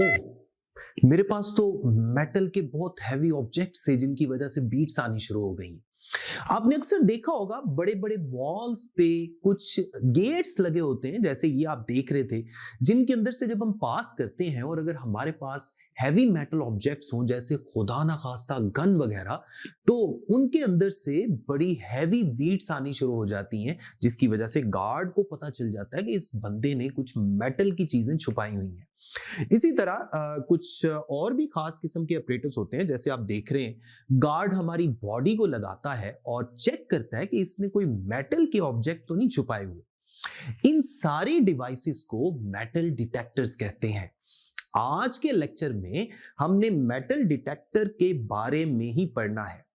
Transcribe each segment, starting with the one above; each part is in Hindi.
ओ, मेरे पास तो मेटल के बहुत हैवी ऑब्जेक्ट्स है जिनकी वजह से बीट्स आनी शुरू हो गई। आपने अक्सर देखा होगा बड़े बड़े वॉल्स पे कुछ गेट्स लगे होते हैं, जैसे ये आप देख रहे थे, जिनके अंदर से जब हम पास करते हैं और अगर हमारे पास हैवी मेटल ऑब्जेक्ट्स हों, जैसे खुदा ना खास्ता गन वगैरह, तो उनके अंदर से बड़ी हैवी बीट्स आनी शुरू हो जाती हैं, जिसकी वजह से गार्ड को पता चल जाता है कि इस बंदे ने कुछ मेटल की चीजें छुपाई हुई हैं। इसी तरह कुछ और भी खास किस्म के ऑपरेटर्स होते हैं, जैसे आप देख रहे हैं, गार्ड हमारी बॉडी को लगाता है और चेक करता है कि इसने कोई मेटल के ऑब्जेक्ट तो नहीं छुपाए हुए। इन सारी डिवाइसेस को मेटल डिटेक्टर्स कहते हैं। आज के लेक्चर में हमने मेटल डिटेक्टर के बारे में ही पढ़ना है।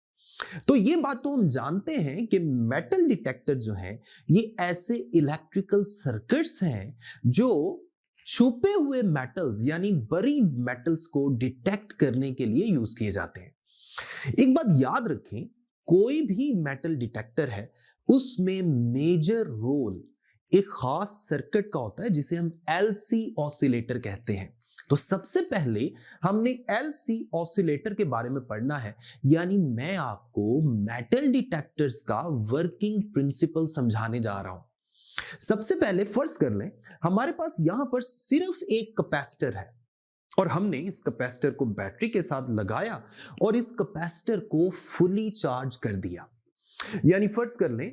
तो ये बात तो हम जानते हैं कि मेटल डिटेक्टर जो है ये ऐसे इलेक्ट्रिकल सर्किट्स हैं जो छुपे हुए मेटल्स यानी बरीड मेटल्स को डिटेक्ट करने के लिए यूज किए जाते हैं। एक बात याद रखें, कोई भी मेटल डिटेक्टर है उसमें मेजर रोल एक खास सर्किट का होता है जिसे हम एलसी ऑसिलेटर कहते हैं। तो सबसे पहले हमने एलसी ऑसिलेटर के बारे में पढ़ना है, यानी मैं आपको मेटल डिटेक्टर्स का वर्किंग प्रिंसिपल समझाने जा रहा हूं। सबसे पहले फर्ज कर लें हमारे पास यहां पर सिर्फ एक कैपेसिटर है और हमने इस कैपेसिटर को बैटरी के साथ लगाया और इस कैपेसिटर को फुली चार्ज कर दिया। यानी फर्ज कर लें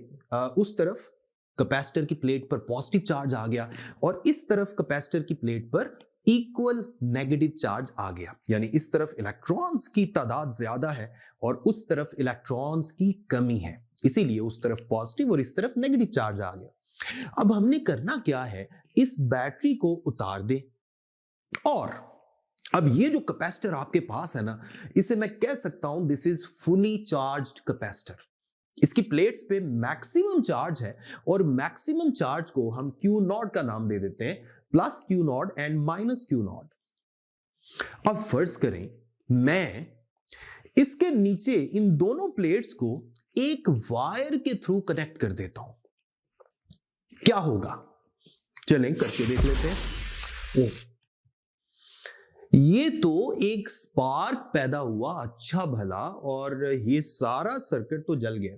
उस तरफ कैपेसिटर की प्लेट पर पॉजिटिव चार्ज आ गया और इस तरफ कैपेसिटर की प्लेट पर इक्वल नेगेटिव चार्ज आ गया, यानी इस तरफ इलेक्ट्रॉन्स की तादाद ज्यादा है और उस तरफ इलेक्ट्रॉन्स की कमी है, इसीलिए उस तरफ पॉजिटिव और इस तरफ नेगेटिव चार्ज आ गया। अब हमने करना क्या है, इस बैटरी को उतार दें और अब ये जो कैपेसिटर आपके पास है ना, इसे मैं कह सकता हूं this is fully charged capacitor. इसकी प्लेट्स पे मैक्सिमम चार्ज है और मैक्सिमम चार्ज को हम क्यू नॉट का नाम दे देते हैं, plus Q not and minus Q not. अब फर्ज करें मैं इसके नीचे इन दोनों प्लेट्स को एक वायर के थ्रू कनेक्ट कर देता हूं, क्या होगा? चलें करके देख लेते हैं। ये तो एक स्पार्क पैदा हुआ अच्छा भला और ये सारा सर्किट तो जल गया।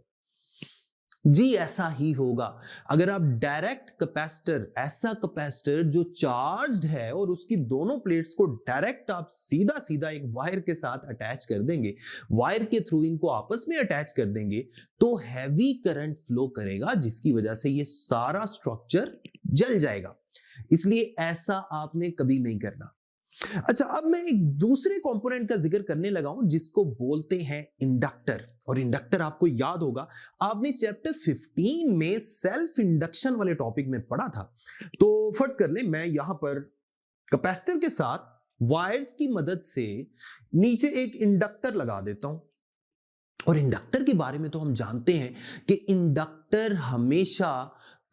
जी ऐसा ही होगा अगर आप डायरेक्ट कैपेसिटर, ऐसा कैपेसिटर जो चार्ज्ड है और उसकी दोनों प्लेट्स को डायरेक्ट आप सीधा सीधा एक वायर के साथ अटैच कर देंगे, वायर के थ्रू इनको आपस में अटैच कर देंगे, तो हैवी करंट फ्लो करेगा जिसकी वजह से ये सारा स्ट्रक्चर जल जाएगा। इसलिए ऐसा आपने कभी नहीं करना। अच्छा, अब मैं एक दूसरे कंपोनेंट का जिक्र करने लगा हूं जिसको बोलते हैं इंडक्टर। और इंडक्टर आपको याद होगा, आपने चैप्टर 15 में सेल्फ इंडक्शन वाले टॉपिक में पढ़ा था। तो फर्ज कर ले मैं यहां पर कैपेसिटर के साथ वायर्स की मदद से नीचे एक इंडक्टर लगा देता हूं। और इंडक्टर के बारे में तो हम जानते हैं कि इंडक्टर हमेशा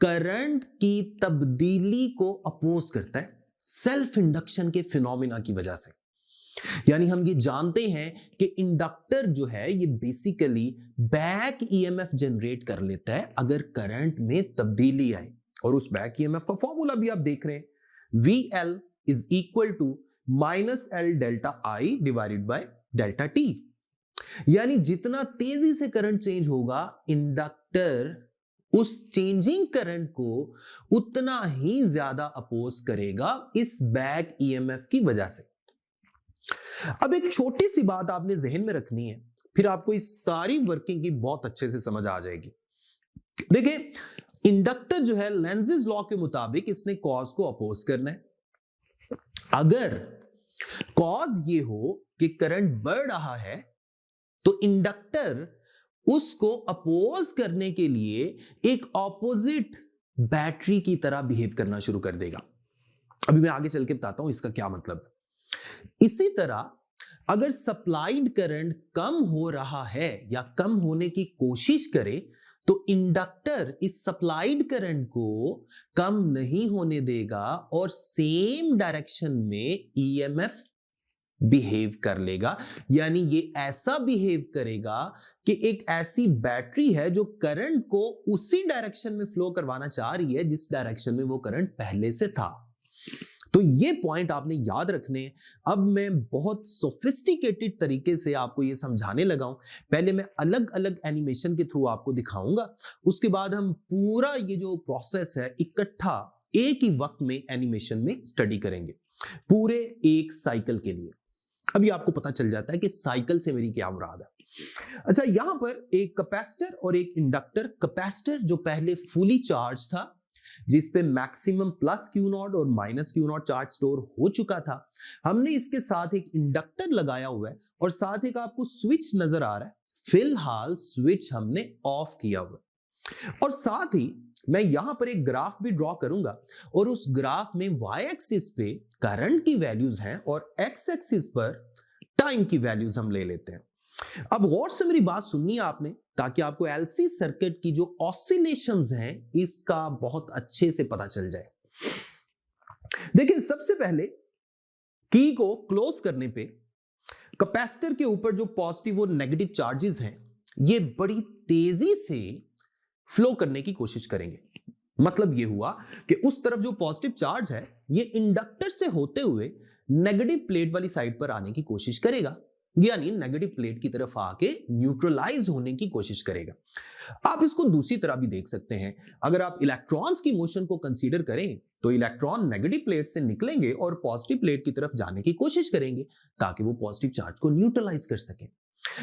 करंट की तब्दीली को अपोज करता है सेल्फ इंडक्शन के फिनोमिना की वजह से। यानी हम ये जानते हैं कि इंडक्टर जो है ये बेसिकली बैक ईएमएफ जनरेट कर लेता है अगर करंट में तब्दीली आए। और उस बैक ईएमएफ का फॉर्मूला भी आप देख रहे हैं, VL is equal to minus L delta I divided by delta T. यानी जितना तेजी से करंट चेंज होगा, इंडक्टर उस चेंजिंग करंट को उतना ही ज्यादा अपोज करेगा इस बैक ईएमएफ की वजह से। अब एक छोटी सी बात आपने जहन में रखनी है, फिर आपको इस सारी वर्किंग की बहुत अच्छे से समझ आ जाएगी। देखिए, इंडक्टर जो है लेंज़ेस लॉ के मुताबिक इसने कॉज को अपोज करना है। अगर कॉज ये हो कि करंट बढ़ रहा है तो इंडक्टर उसको अपोज करने के लिए एक ऑपोजिट बैटरी की तरह बिहेव करना शुरू कर देगा। अभी मैं आगे चल के बताता हूं इसका क्या मतलब है। इसी तरह अगर सप्लाइड करंट कम हो रहा है या कम होने की कोशिश करे तो इंडक्टर इस सप्लाइड करंट को कम नहीं होने देगा और सेम डायरेक्शन में ईएमएफ बिहेव कर लेगा। यानी ये ऐसा बिहेव करेगा कि एक ऐसी बैटरी है जो करंट को उसी डायरेक्शन में फ्लो करवाना चाह रही है जिस डायरेक्शन में वो करंट पहले से था। तो ये पॉइंट आपने याद रखने हैं। अब मैं बहुत सोफिस्टिकेटेड तरीके से आपको ये समझाने लगा हूं। पहले मैं अलग अलग एनिमेशन के थ्रू आपको दिखाऊंगा, उसके बाद हम पूरा ये जो प्रोसेस है इकट्ठा एक ही वक्त में एनिमेशन में स्टडी करेंगे, पूरे एक साइकिल के लिए। अभी आपको पता चल जाता है कि साइकिल से मेरी क्या मुराद है। अच्छा, यहां पर एक कैपेसिटर और एक इंडक्टर। कैपेसिटर जो पहले फुली चार्ज था, जिस पे मैक्सिमम प्लस क्यू नॉट और minus Q not charge store हो चुका था, हमने इसके साथ एक इंडक्टर लगाया हुआ है और साथ एक आपको स्विच नजर आ रहा है। फिलहाल स्विच हमने ऑफ किया हुआ है और साथ ही मैं यहां पर एक ग्राफ भी ड्रॉ करूंगा और उस ग्राफ में वाई एक्सिस पे करंट की वैल्यूज हैं और एक्स एक्सिस पर टाइम की वैल्यूज हम ले लेते हैं। अब गौर से मेरी बात सुननी है आपने, ताकि आपको एलसी सर्किट की जो ऑसिलेशंस हैं इसका बहुत अच्छे से पता चल जाए। देखिए, सबसे पहले की को क्लोज करने पे कैपेसिटर के ऊपर जो पॉजिटिव और नेगेटिव चार्जेस हैं ये बड़ी तेजी से फ्लो करने की कोशिश करेंगे। मतलब ये हुआ कि उस तरफ जो पॉजिटिव चार्ज है ये इंडक्टर से होते हुए नेगेटिव प्लेट वाली साइड पर आने की कोशिश करेगा, यानी नेगेटिव प्लेट की तरफ आके न्यूट्रलाइज होने की कोशिश करेगा। आप इसको दूसरी तरह भी देख सकते हैं। अगर आप इलेक्ट्रॉन्स की मोशन को कंसीडर करें तो इलेक्ट्रॉन नेगेटिव प्लेट से निकलेंगे और पॉजिटिव प्लेट की तरफ जाने की कोशिश करेंगे ताकि वो पॉजिटिव चार्ज को न्यूट्रलाइज कर सकें।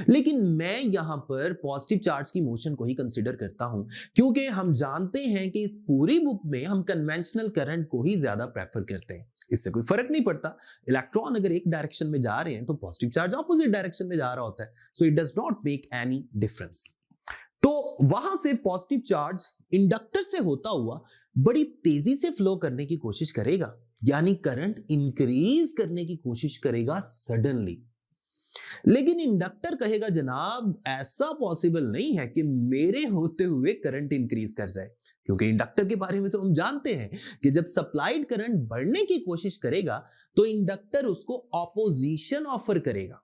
लेकिन मैं यहां पर पॉजिटिव चार्ज की मोशन को ही कंसीडर करता हूं, क्योंकि हम जानते हैं कि इस पूरी बुक में हम कन्वेंशनल करंट को ही ज्यादा प्रेफर करते हैं। इससे कोई फर्क नहीं पड़ता, इलेक्ट्रॉन अगर एक डायरेक्शन में जा रहे हैं तो पॉजिटिव चार्ज ऑपोजिट डायरेक्शन में जा रहा होता है, so it does not make any difference. तो वहां से पॉजिटिव चार्ज इंडक्टर से होता हुआ बड़ी तेजी से फ्लो करने की कोशिश करेगा, यानी करंट इंक्रीज करने की कोशिश करेगा सडनली। लेकिन इंडक्टर कहेगा जनाब ऐसा पॉसिबल नहीं है कि मेरे होते हुए करंट इंक्रीज कर जाए, क्योंकि इंडक्टर के बारे में तो हम जानते हैं कि जब सप्लाइड करंट बढ़ने की कोशिश करेगा तो इंडक्टर उसको ऑपोजिशन ऑफर करेगा।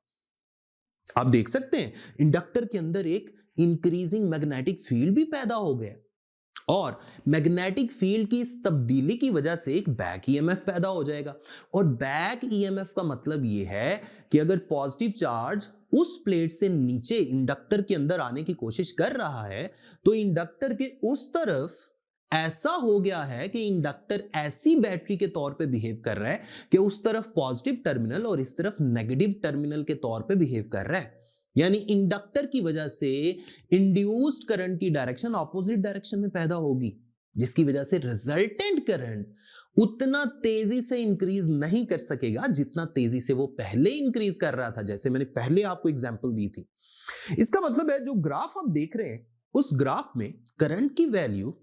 आप देख सकते हैं इंडक्टर के अंदर एक इंक्रीजिंग मैग्नेटिक फील्ड भी पैदा हो गया और मैग्नेटिक फील्ड की इस तब्दीली की वजह से एक बैक ईएमएफ पैदा हो जाएगा। और बैक ईएमएफ का मतलब यह है कि अगर पॉजिटिव चार्ज उस प्लेट से नीचे इंडक्टर के अंदर आने की कोशिश कर रहा है तो इंडक्टर के उस तरफ ऐसा हो गया है कि इंडक्टर ऐसी बैटरी के तौर पे बिहेव कर रहा है कि उस तरफ पॉजिटिव टर्मिनल और इस तरफ नेगेटिव टर्मिनल के तौर पे बिहेव कर रहा है। यानी इंडक्टर की वजह से इंड्यूस्ड करंट की डायरेक्शन ऑपोजिट डायरेक्शन में पैदा होगी, जिसकी वजह से रिजल्टेंट करंट उतना तेजी से इंक्रीज नहीं कर सकेगा जितना तेजी से वो पहले इंक्रीज कर रहा था, जैसे मैंने पहले आपको एग्जांपल दी थी। इसका मतलब है जो ग्राफ आप देख रहे हैं उस ग्राफ में करंट की वैल्यू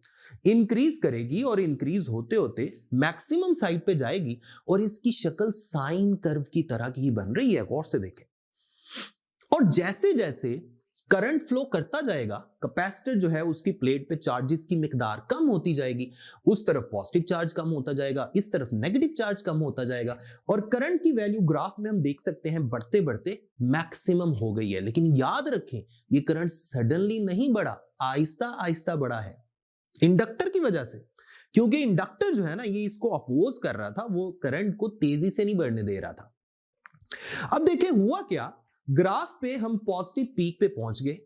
इंक्रीज करेगी और इंक्रीज होते होते मैक्सिमम साइड पे जाएगी और इसकी शक्ल साइन कर्व की तरह की बन रही है। गौर से देखें, और जैसे जैसे करंट फ्लो करता जाएगा कैपेसिटर जो है उसकी प्लेट पे चार्जेस की मिकदार कम होती जाएगी, उस तरफ पॉजिटिव चार्ज कम होता जाएगा, इस तरफ नेगेटिव चार्ज कम होता जाएगा और करंट की वैल्यू ग्राफ में हम देख सकते हैं बढ़ते बढ़ते मैक्सिमम हो गई है। लेकिन याद रखें ये करंट सडनली नहीं बढ़ा, आहिस्ता आहिस्ता बढ़ा है इंडक्टर की वजह से, क्योंकि इंडक्टर जो है ना ये इसको अपोज कर रहा था, वो करंट को तेजी से नहीं बढ़ने दे रहा था। अब देखें हुआ क्या, ग्राफ पे हम पॉजिटिव पीक पे पहुंच गए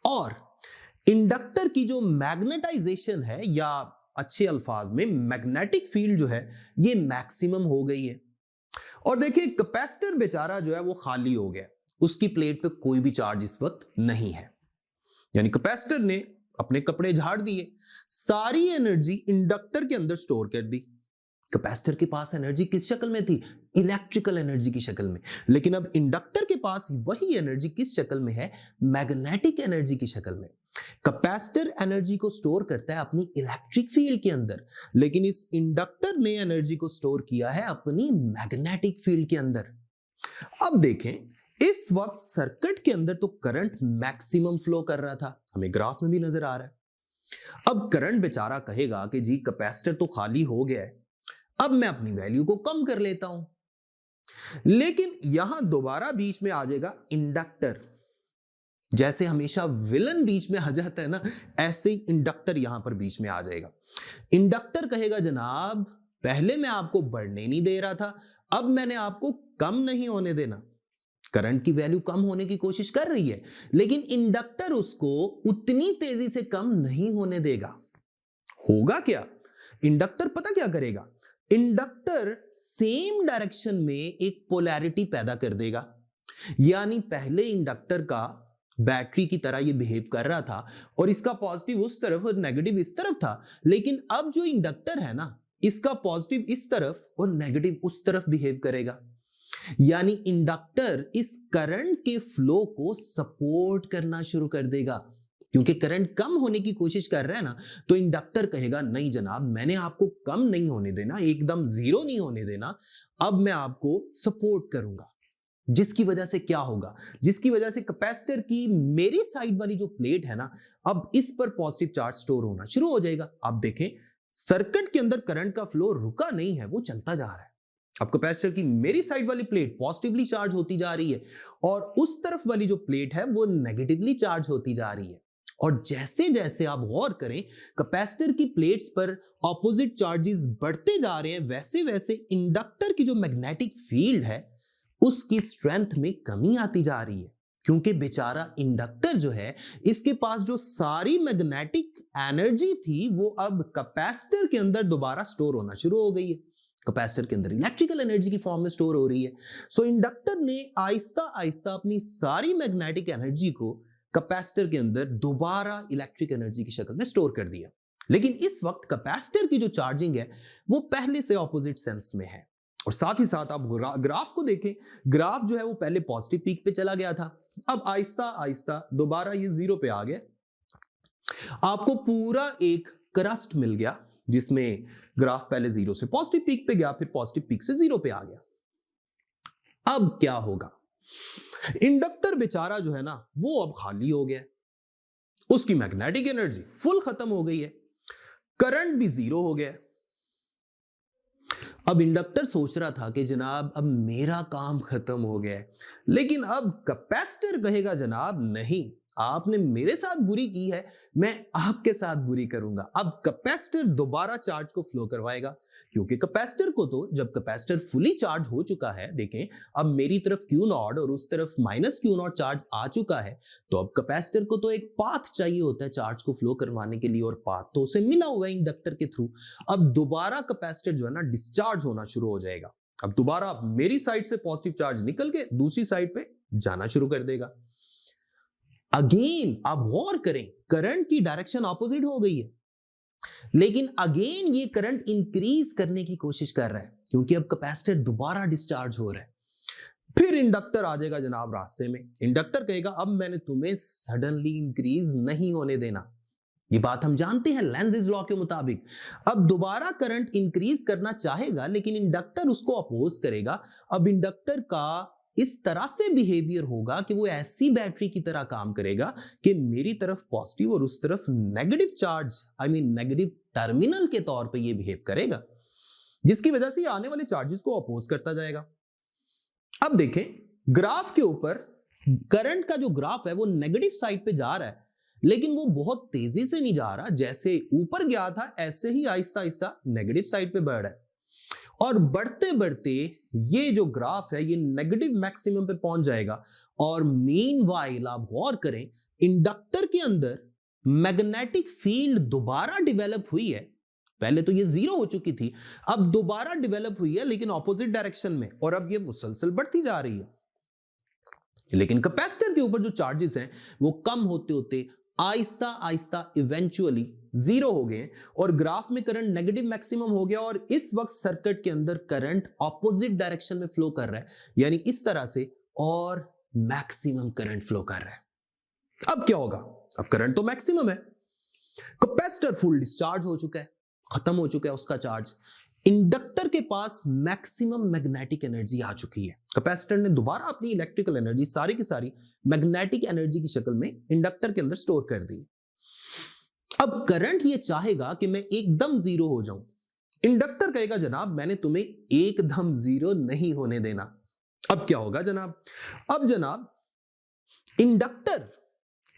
और इंडक्टर की जो मैग्नेटाइजेशन है या अच्छे अल्फाज में मैग्नेटिक फील्ड जो है ये मैक्सिमम हो गई है। और देखिए कैपेसिटर बेचारा जो है वो खाली हो गया, उसकी प्लेट पे कोई भी चार्ज इस वक्त नहीं है, यानी कैपेसिटर ने अपने कपड़े झाड़ दिए, सारी एनर्जी इंडक्टर के अंदर स्टोर कर दी। कैपेसिटर के पास एनर्जी किस शक्ल में थी? इलेक्ट्रिकल एनर्जी की शक्ल में। लेकिन अब इंडक्टर के पास वही एनर्जी किस शक्ल में है? मैग्नेटिक एनर्जी की शक्ल में। कैपेसिटर एनर्जी को स्टोर करता है अपनी इलेक्ट्रिक फील्ड के अंदर, लेकिन इस इंडक्टर ने एनर्जी को स्टोर किया है अपनी मैग्नेटिक फील्ड के अंदर। अब देखें इस वक्त सर्किट के अंदर तो करंट मैक्सिमम फ्लो कर रहा था, हमें ग्राफ में भी नजर आ रहा है। अब करंट बेचारा कहेगा कि जी कैपेसिटर तो खाली हो गया है, अब मैं अपनी वैल्यू को कम कर लेता हूं। लेकिन यहां दोबारा बीच में आ जाएगा इंडक्टर। जैसे हमेशा विलन बीच में आ जाता है ना, ऐसे ही इंडक्टर यहां पर बीच में आ जाएगा। इंडक्टर कहेगा जनाब पहले मैं आपको बढ़ने नहीं दे रहा था, अब मैंने आपको कम नहीं होने देना। करंट की वैल्यू कम होने की कोशिश कर रही है, लेकिन इंडक्टर उसको उतनी तेजी से कम नहीं होने देगा। होगा क्या? इंडक्टर पता क्या करेगा? इंडक्टर सेम डायरेक्शन में एक पोलैरिटी पैदा कर देगा। यानी पहले इंडक्टर का बैटरी की तरह ये बिहेव कर रहा था और इसका पॉजिटिव उस तरफ और नेगेटिव इस तरफ था, लेकिन अब जो इंडक्टर है ना, इसका पॉजिटिव इस तरफ और नेगेटिव उस तरफ बिहेव करेगा। यानी इंडक्टर इस करंट के फ्लो को सपोर्ट करना शुरू कर देगा। क्योंकि करंट कम होने की कोशिश कर रहा है ना, तो इंडक्टर कहेगा नहीं जनाब, मैंने आपको कम नहीं होने देना, एकदम जीरो नहीं होने देना, अब मैं आपको सपोर्ट करूंगा। जिसकी वजह से क्या होगा? जिसकी वजह से कैपेसिटर की मेरी साइड वाली जो प्लेट है ना, अब इस पर पॉजिटिव चार्ज स्टोर होना शुरू हो जाएगा। आप देखें, सर्किट के अंदर करंट का फ्लो रुका नहीं है, वो चलता जा रहा है। अब कैपेसिटर की मेरी साइड वाली प्लेट पॉजिटिवली चार्ज होती जा रही है और उस तरफ वाली जो प्लेट है वो नेगेटिवली चार्ज होती जा रही है। और जैसे जैसे आप गौर करें, कैपेसिटर की प्लेट्स पर ऑपोजिट चार्जेस बढ़ते जा रहे हैं, वैसे वैसे इंडक्टर की जो मैग्नेटिक फील्ड है उसकी स्ट्रेंथ में कमी आती जा रही है। क्योंकि बेचारा इंडक्टर जो है, इसके पास जो सारी मैग्नेटिक एनर्जी थी वो अब कैपेसिटर के अंदर दोबारा स्टोर होना शुरू हो गई है। कैपेसिटर के अंदर इलेक्ट्रिकल एनर्जी की फॉर्म में स्टोर हो रही है। सो इंडक्टर ने आहिस्ता आहिस्ता अपनी सारी मैग्नेटिक एनर्जी को कैपेसिटर के अंदर दोबारा इलेक्ट्रिक एनर्जी की शक्ल में स्टोर कर दिया। लेकिन इस वक्त कैपेसिटर की जो चार्जिंग है वो पहले से ऑपोजिट सेंस में है। और साथ ही साथ आप ग्राफ को देखें, ग्राफ जो है वो पहले पॉजिटिव पीक पे चला गया था, अब आहिस्ता आहिस्ता दोबारा ये जीरो पे आ गया। आपको पूरा एक क्रस्ट मिल गया जिसमें ग्राफ पहले जीरो से पॉजिटिव पीक पे गया, फिर पॉजिटिव पीक से जीरो पे आ गया। अब क्या होगा? इंडक्टर बेचारा जो है ना, वो अब खाली हो गया, उसकी मैग्नेटिक एनर्जी फुल खत्म हो गई है, करंट भी जीरो हो गया। अब इंडक्टर सोच रहा था कि जनाब अब मेरा काम खत्म हो गया है, लेकिन अब कैपेसिटर कहेगा जनाब नहीं, आपने मेरे साथ बुरी की है, मैं आपके साथ बुरी करूंगा। अब कैपेसिटर दोबारा चार्ज को फ्लो करवाएगा, क्योंकि कैपेसिटर को तो जब कैपेसिटर फुली चार्ज हो चुका है, देखें अब मेरी तरफ Q नॉट और उस तरफ माइनस Q नॉट चार्ज आ चुका है, तो अब कैपेसिटर को तो एक पाथ चाहिए होता है चार्ज को फ्लो करवाने के लिए, और पाथ तो उसे मिला हुआ है इंडक्टर के थ्रू। अब दोबारा कैपेसिटर जो है ना डिस्चार्ज होना शुरू हो जाएगा। अब दोबारा मेरी साइड से पॉजिटिव चार्ज निकल के दूसरी साइड पे जाना शुरू कर देगा। अगेन आप गौर करें, करंट की डायरेक्शन ऑपोजिट हो गई है, लेकिन अगेन ये करंट इंक्रीज करने की कोशिश कर रहा है, क्योंकि अब कैपेसिटर दोबारा डिस्चार्ज हो रहा है। फिर इंडक्टर आ जाएगा जनाब रास्ते में। इंडक्टर कहेगा अब मैंने तुम्हें सडनली इंक्रीज नहीं होने देना। ये बात हम जानते हैं लेंज़ लॉ के मुताबिक। अब दोबारा करंट इंक्रीज करना चाहेगा, लेकिन इंडक्टर उसको अपोज करेगा। अब इंडक्टर का इस तरह से बिहेवियर होगा कि वो ऐसी बैटरी की तरह काम करेगा कि मेरी तरफ पॉजिटिव और उस तरफ नेगेटिव चार्ज, नेगेटिव टर्मिनल के तौर पे ये बिहेव करेगा, जिसकी वजह से ये आने वाले चार्जेस को अपोज करता जाएगा। अब देखें, ग्राफ के ऊपर करंट का जो ग्राफ है वो नेगेटिव साइड पे जा रहा है, लेकिन वो बहुत तेजी से नहीं जा रहा। जैसे ऊपर गया था ऐसे ही आहिस्ता आहिस्ता नेगेटिव साइड पे बढ़ रहा है, और बढ़ते बढ़ते ये जो ग्राफ है ये नेगेटिव मैक्सिमम पे पहुंच जाएगा। और मीनवाइल आप गौर करें, इंडक्टर के अंदर मैग्नेटिक फील्ड दोबारा डेवलप हुई है। पहले तो ये जीरो हो चुकी थी, अब दोबारा डेवलप हुई है, लेकिन ऑपोजिट डायरेक्शन में, और अब ये मुसलसल बढ़ती जा रही है। लेकिन कैपेसिटर के ऊपर जो चार्जेस हैं वो कम होते होते आहिस्ता आहिस्ता इवेंचुअली जीरो हो गए, और ग्राफ में करंट नेगेटिव मैक्सिमम हो गया, और इस वक्त सर्किट के अंदर करंट ऑपोजिट डायरेक्शन में फ्लो कर रहा है, यानी इस तरह से, और मैक्सिमम करंट फ्लो कर रहा है। अब क्या होगा? अब करंट तो मैक्सिमम है, कैपेसिटर फुल डिस्चार्ज हो चुका है, खत्म हो चुका है उसका चार्ज। इंडक्टर के पास मैक्सिमम मैग्नेटिक एनर्जी आ चुकी है। कैपेसिटर ने दोबारा अपनी इलेक्ट्रिकल एनर्जी सारी की सारी मैग्नेटिक एनर्जी की शक्ल में इंडक्टर के अंदर स्टोर कर दी। अब करंट ये चाहेगा कि मैं एकदम जीरो हो जाऊं। इंडक्टर कहेगा जनाब मैंने तुम्हें एकदम जीरो नहीं होने देना। अब क्या होगा जनाब? अब जनाब इंडक्टर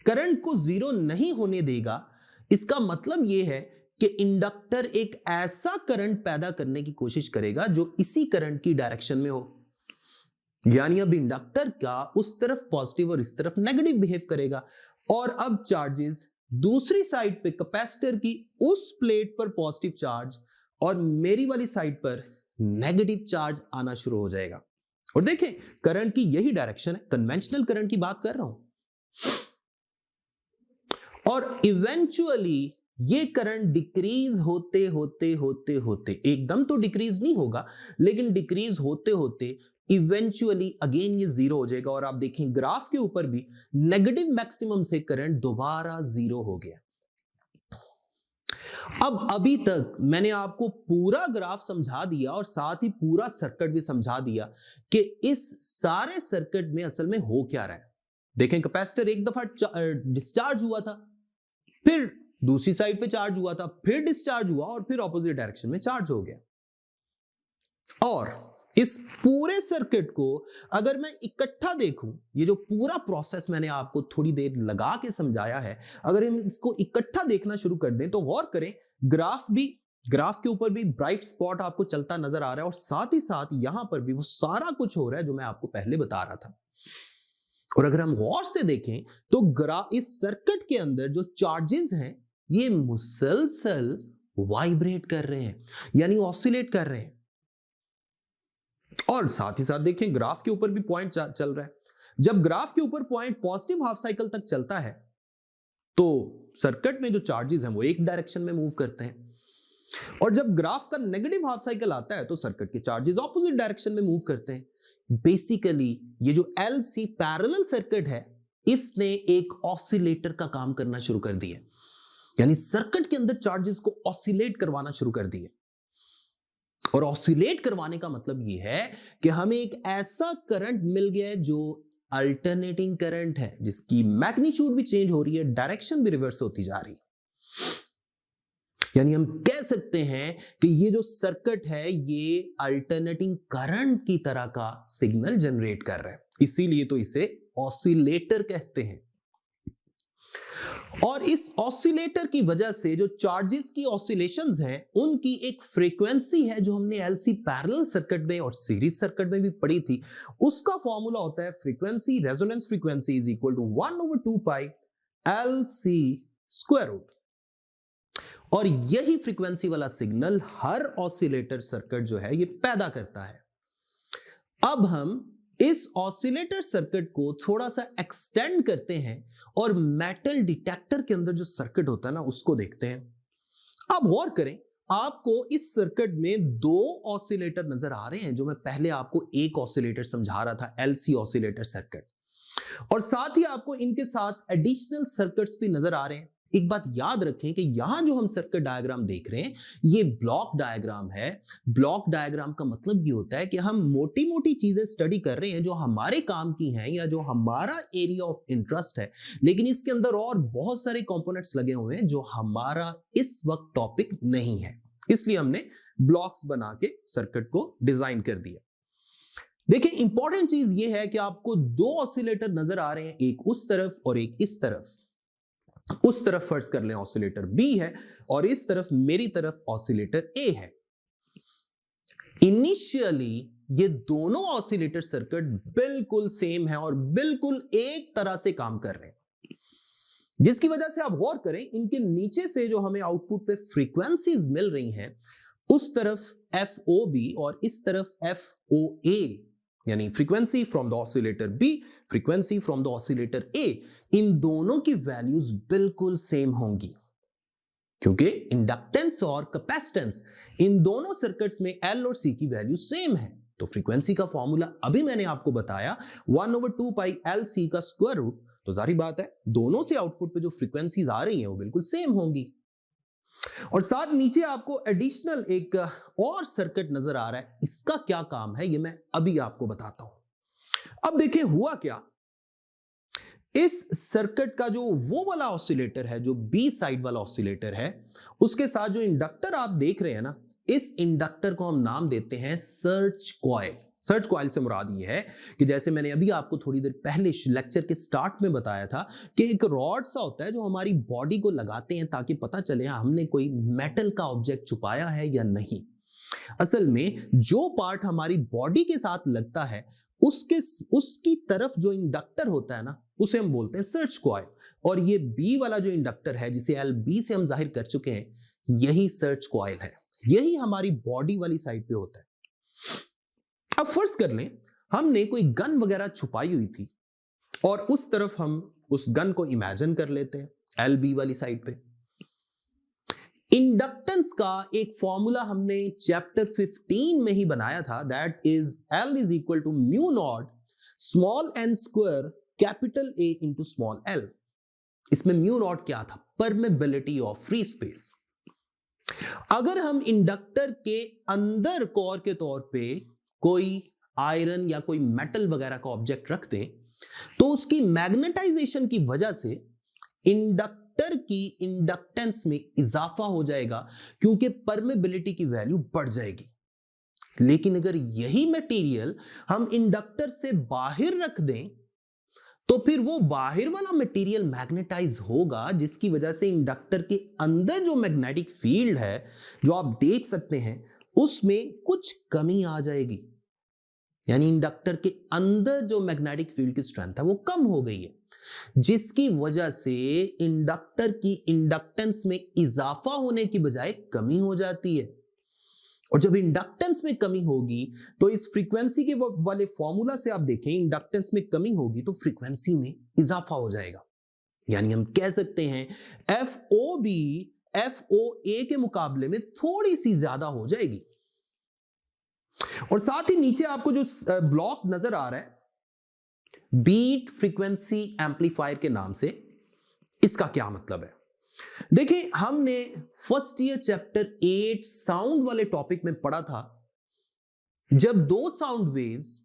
करंट को जीरो नहीं होने देगा। इसका मतलब यह है कि इंडक्टर एक ऐसा करंट पैदा करने की कोशिश करेगा जो इसी करंट की डायरेक्शन में हो, यानी अब इंडक्टर का उस तरफ पॉजिटिव और इस तरफ नेगेटिव बिहेव करेगा। और अब चार्जेस दूसरी साइड पे कैपेसिटर की उस प्लेट पर पॉजिटिव चार्ज और मेरी वाली साइड पर नेगेटिव चार्ज आना शुरू हो जाएगा। और देखें करंट की यही डायरेक्शन है, कन्वेंशनल करंट की बात कर रहा हूं। और इवेंचुअली ये करंट डिक्रीज होते होते होते होते, एकदम तो डिक्रीज नहीं होगा, लेकिन डिक्रीज होते होते इवेंचुअली अगेन ये जीरो हो जाएगा। और आप देखें ग्राफ के ऊपर भी नेगेटिव मैक्सिमम से करंट दोबारा जीरो हो गया। अब अभी तक मैंने आपको पूरा ग्राफ समझा दिया और साथ ही पूरा सर्किट भी समझा दिया कि इस सारे सर्किट में असल में हो क्या रहा है। देखें कैपेसिटर एक दफा डिस्चार्ज हुआ था, फिर दूसरी साइड पे चार्ज हुआ था, फिर डिस्चार्ज हुआ और फिर ऑपोजिट डायरेक्शन में चार्ज हो गया। और इस पूरे सर्किट को अगर मैं इकट्ठा देखूं, ये जो पूरा प्रोसेस मैंने आपको थोड़ी देर लगा के समझाया है, अगर हम इसको इकट्ठा देखना शुरू कर दें तो गौर करें ग्राफ के ऊपर भी ब्राइट स्पॉट आपको चलता नजर आ रहा है और साथ ही साथ यहां पर भी वो सारा कुछ हो रहा है जो मैं आपको पहले बता रहा था। और अगर हम गौर से देखें तो इस सर्किट के अंदर जो चार्जेस हैं ये मुसलसल वाइब्रेट कर रहे हैं, यानी ऑसिलेट कर रहे हैं। और साथ ही साथ देखें ग्राफ के ऊपर भी पॉइंट चल रहा है। जब ग्राफ के ऊपर पॉइंट पॉजिटिव हाफ साइकिल तक चलता है तो सर्किट में जो चार्जेस हैं वो एक डायरेक्शन में मूव करते हैं, और जब ग्राफ का नेगेटिव हाफ साइकिल आता है तो सर्किट के चार्जेस ऑपोजिट डायरेक्शन में मूव करते हैं। बेसिकली ये जो एलसी पैरेलल सर्किट है इसने एक ऑसिलेटर का काम करना शुरू कर दिया, यानी सर्किट के अंदर चार्जेस को ऑसिलेट करवाना शुरू कर दिया। और ऑसिलेट करवाने का मतलब यह है कि हमें एक ऐसा करंट मिल गया है जो अल्टरनेटिंग करंट है, जिसकी मैग्नीट्यूड भी चेंज हो रही है, डायरेक्शन भी रिवर्स होती जा रही है। यानी हम कह सकते हैं कि ये जो सर्किट है ये अल्टरनेटिंग करंट की तरह का सिग्नल जनरेट कर रहा है, इसीलिए तो इसे ऑसिलेटर कहते हैं। और इस ऑसिलेटर की वजह से जो चार्जेस की ऑसिलेशंस हैं उनकी एक फ्रीक्वेंसी है जो हमने एलसी पैरेलल सर्किट में और सीरीज सर्किट में भी पढ़ी थी। उसका फॉर्मूला होता है frequency resonance frequency is equal to 1/2 pi LC square root. और यही फ्रीक्वेंसी वाला सिग्नल हर ऑसिलेटर सर्किट जो है ये पैदा करता है। अब हम इस ऑसिलेटर सर्किट को थोड़ा सा एक्सटेंड करते हैं और मेटल डिटेक्टर के अंदर जो सर्किट होता है ना उसको देखते हैं। अब गौर करें, आपको इस सर्किट में दो ऑसिलेटर नजर आ रहे हैं, जो मैं पहले आपको एक ऑसिलेटर समझा रहा था, एलसी ऑसिलेटर सर्किट, और साथ ही आपको इनके साथ एडिशनल सर्किट्स भी नजर आ रहे हैं। एक बात याद रखें कि यहां जो हम सर्किट डायग्राम देख रहे हैं ये ब्लॉक डायग्राम है। ब्लॉक डायग्राम का मतलब ये होता है कि हम मोटी मोटी चीजें स्टडी कर रहे हैं जो हमारे काम की हैं या जो हमारा एरिया ऑफ इंटरेस्ट है, लेकिन इसके अंदर और बहुत सारे कंपोनेंट्स लगे हुए हैं जो हमारा इस वक्त टॉपिक नहीं है, इसलिए हमने ब्लॉक्स बना के सर्किट को डिजाइन कर दिया। देखिए इंपॉर्टेंट चीज ये है कि आपको दो ऑसिलेटर नजर आ रहे हैं, एक उस तरफ और एक इस तरफ। उस तरफ फर्ज कर लें ऑसिलेटर बी है और इस तरफ मेरी तरफ ऑसिलेटर ए है। इनिशियली ये दोनों ऑसिलेटर सर्किट बिल्कुल सेम है और बिल्कुल एक तरह से काम कर रहे हैं, जिसकी वजह से आप गौर करें इनके नीचे से जो हमें आउटपुट पे फ्रीक्वेंसीज मिल रही हैं, उस तरफ FOB और इस तरफ FOA, यानी frequency from the oscillator B, frequency from the oscillator A, इन दोनों की वैल्यूज बिल्कुल सेम होंगी, क्योंकि इंडक्टेंस और कैपेसिटेंस इन दोनों सर्किट्स में L और C की वैल्यू सेम है। तो फ्रीक्वेंसी का फॉर्मूला अभी मैंने आपको बताया 1/2 पाई LC का स्क्वायर रूट, तो जारी बात है दोनों से आउटपुट पे जो फ्रीक्वेंसीज आ रही हैं वो बिल्कुल सेम होंगी। और साथ नीचे आपको एडिशनल एक और सर्किट नजर आ रहा है, इसका क्या काम है ये मैं अभी आपको बताता हूं। अब देखिए हुआ क्या, इस सर्किट का जो वो वाला ऑसिलेटर है, जो बी साइड वाला ऑसिलेटर है, उसके साथ जो इंडक्टर आप देख रहे हैं ना, इस इंडक्टर को हम नाम देते हैं सर्च कॉइल। सर्च कॉइल से मुराद ये है कि जैसे मैंने अभी आपको थोड़ी देर पहले लेक्चर के स्टार्ट में बताया था कि एक रॉड सा होता है जो हमारी बॉडी को लगाते हैं ताकि पता चले हमने कोई मेटल का ऑब्जेक्ट छुपाया है या नहीं। असल में जो पार्ट हमारी बॉडी के साथ लगता है उसकी तरफ जो इंडक्टर होता है ना, उसे हम बोलते हैं सर्च कॉइल। और ये बी वाला जो इंडक्टर है जिसे एल बी से हम जाहिर कर चुके हैं, यही सर्च कॉइल है। यही हमारी बॉडी वाली साइड पे होता है। अब फर्ज कर लें हमने कोई गन वगैरह छुपाई हुई थी और उस तरफ हम उस गन को इमेजिन कर लेते हैं एल बी वाली साइड पे। इंडक्टेंस का एक फॉर्मूला हमने चैप्टर 15 में ही बनाया था, that is L is equal to mu naught small n square capital A into small l। इसमें म्यू नॉट क्या था? Permeability of free space. अगर हम इंडक्टर के अंदर कोर के तौर पे कोई आयरन या कोई मेटल वगैरह का ऑब्जेक्ट रख दें तो उसकी मैग्नेटाइजेशन की वजह से इंडक्टर की इंडक्टेंस में इजाफा हो जाएगा क्योंकि परमेबिलिटी की वैल्यू बढ़ जाएगी। लेकिन अगर यही मटेरियल हम इंडक्टर से बाहर रख दें तो फिर वो बाहर वाला मटेरियल मैग्नेटाइज होगा, जिसकी वजह से इंडक्टर के अंदर जो मैग्नेटिक फील्ड है जो आप देख सकते हैं उसमें कुछ कमी आ जाएगी। यानी इंडक्टर के अंदर जो मैग्नेटिक फील्ड की स्ट्रेंथ है वो कम हो गई है, जिसकी वजह से इंडक्टर की इंडक्टेंस में इजाफा होने की बजाय कमी हो जाती है। और जब इंडक्टेंस में कमी होगी तो इस फ्रीक्वेंसी के वाले फॉर्मूला से आप देखें, इंडक्टेंस में कमी होगी तो फ्रीक्वेंसी में इजाफा हो जाएगा। यानी हम कह सकते हैं FOB FOA के मुकाबले में थोड़ी सी ज्यादा हो जाएगी। और साथ ही नीचे आपको जो ब्लॉक नजर आ रहा है बीट फ्रीक्वेंसी एम्पलीफायर के नाम से, इसका क्या मतलब है? देखिए, हमने फर्स्ट ईयर चैप्टर 8 साउंड वाले टॉपिक में पढ़ा था, जब दो sound waves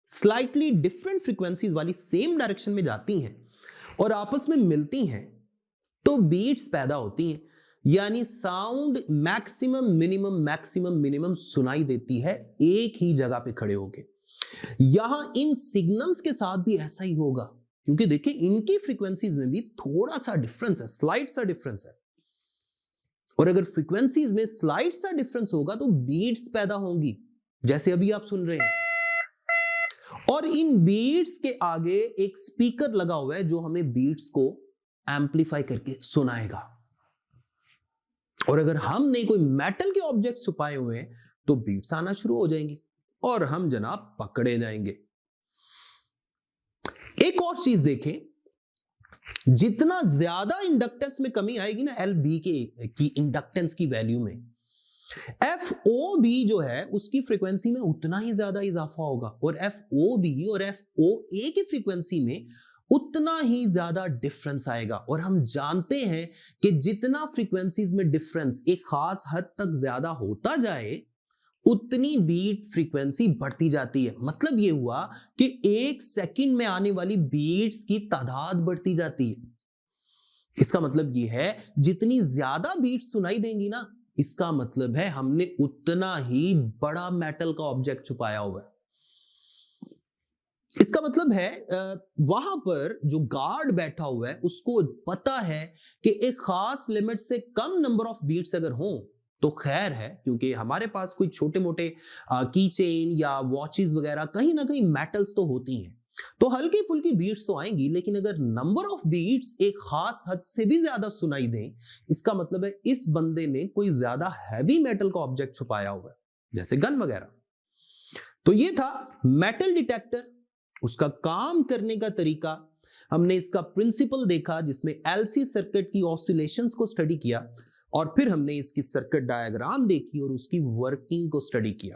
slightly different frequencies वाली सेम डायरेक्शन में जाती हैं और आपस में मिलती हैं तो बीट्स पैदा होती हैं। यानी साउंड मैक्सिमम मिनिमम सुनाई देती है एक ही जगह पे खड़े होके। यहां इन सिग्नल्स के साथ भी ऐसा ही होगा, क्योंकि देखिए इनकी फ्रीक्वेंसीज में भी थोड़ा सा डिफरेंस है, स्लाइट सा डिफरेंस है। और अगर फ्रीक्वेंसीज में स्लाइट सा डिफरेंस होगा तो बीट्स पैदा होंगी, जैसे अभी आप सुन रहे हैं। और इन बीट्स के आगे एक स्पीकर लगा हुआ है जो हमें बीट्स को एम्पलीफाई करके सुनाएगा। और अगर हमने कोई मेटल के ऑब्जेक्ट छुपाए हुए हैं तो बीट्स आना शुरू हो जाएंगी और हम जनाब पकड़े जाएंगे। एक और चीज देखें, जितना ज्यादा इंडक्टेंस में कमी आएगी ना LB की इंडक्टेंस की वैल्यू में, FOB जो है उसकी फ्रीक्वेंसी में उतना ही ज्यादा इजाफा होगा और FOB और FOA की फ्रीक्वेंसी में उतना ही ज्यादा डिफरेंस आएगा। और हम जानते हैं कि जितना फ्रीक्वेंसीज में डिफरेंस एक खास हद तक ज्यादा होता जाए उतनी बीट फ्रीक्वेंसी बढ़ती जाती है। मतलब यह हुआ कि एक सेकंड में आने वाली बीट्स की तादाद बढ़ती जाती है। इसका मतलब यह है जितनी ज्यादा बीट्स सुनाई देंगी ना, इसका मतलब है हमने उतना ही बड़ा मेटल का ऑब्जेक्ट छुपाया हुआ है। इसका मतलब है वहां पर जो गार्ड बैठा हुआ है उसको पता है कि एक खास लिमिट से कम नंबर ऑफ बीट्स अगर हो तो खैर है, क्योंकि हमारे पास कोई छोटे मोटे की चेन या वॉचेस वगैरह कहीं ना कहीं मेटल्स तो होती हैं, तो हल्की फुल्की बीट्स तो आएंगी। लेकिन अगर नंबर ऑफ बीट्स एक खास हद से भी ज्यादा सुनाई दें, इसका मतलब है इस बंदे ने कोई ज्यादा हैवी मेटल का ऑब्जेक्ट छुपाया हुआ है, जैसे गन वगैरह। तो ये था मेटल डिटेक्टर, उसका काम करने का तरीका। हमने इसका प्रिंसिपल देखा जिसमें LC सर्किट की ऑसिलेशंस को स्टडी किया और फिर हमने इसकी सर्किट डायग्राम देखी और उसकी वर्किंग को स्टडी किया।